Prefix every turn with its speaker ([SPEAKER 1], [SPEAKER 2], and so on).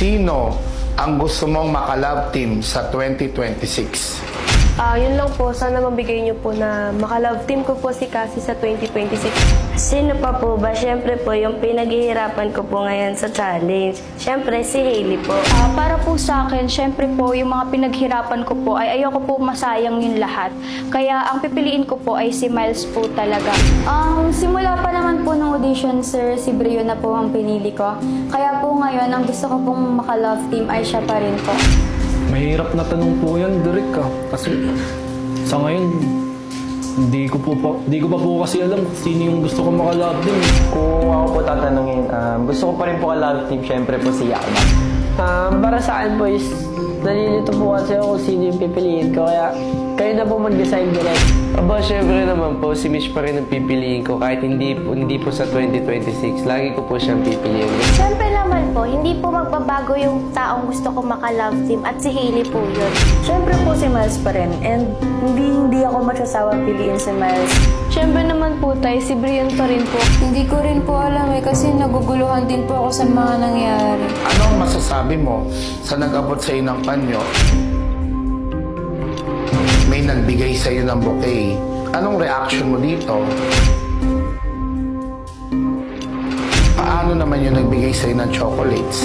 [SPEAKER 1] Sino ang gusto mong maka-love team sa 2026?
[SPEAKER 2] Yun lang po, sana mabigay niyo po na maka-love team ko po si Cassie sa 2026.
[SPEAKER 3] Sino pa po ba? Siyempre po, yung pinaghihirapan ko po ngayon sa challenge. Siyempre, si Hailey po.
[SPEAKER 4] Para po sa akin, syempre po, yung mga pinaghirapan ko po ay ayoko po masayang yung lahat. Kaya ang pipiliin ko po ay si Miles po talaga. Simula pa naman po ng audition, sir, si Brio na po ang pinili ko. Kaya po ngayon, ang gusto ko pong maka-love team ay siya pa rin po.
[SPEAKER 5] Mahirap na tanong po yan, Derek Kasi sa ngayon, hindi ko pa po kasi alam kung sino yung gusto ko maka-love team.
[SPEAKER 6] Kung ako po tatanungin, gusto ko pa rin po ka-love team, syempre po si Yakma.
[SPEAKER 7] Para sa akin po is, nalilito po kasi ako kung sino yung pipiliin ko, kaya kayo na po mag-decide direct.
[SPEAKER 8] Aba, syempre naman po, si Mish pa rin ang pipiliin ko kahit hindi po sa 2026. Lagi ko po siyang pipiliin.
[SPEAKER 3] Siyempre naman po, hindi po magbabago yung taong gusto ko maka-love team at si Hailey po yun.
[SPEAKER 9] Siyempre po si Miles pa rin and hindi ako magsasawang piliin si Miles.
[SPEAKER 2] Siyempre naman po tayo, si Brian pa rin po.
[SPEAKER 10] Hindi ko rin po alam kasi naguguluhan din po ako sa mga nangyari.
[SPEAKER 1] Ano ang masasabi mo sa nag-abot sa iyo ng panyo? May nagbigay sa iyo ng bouquet. Anong reaction mo dito? Paano naman yung nagbigay sa iyo ng chocolates?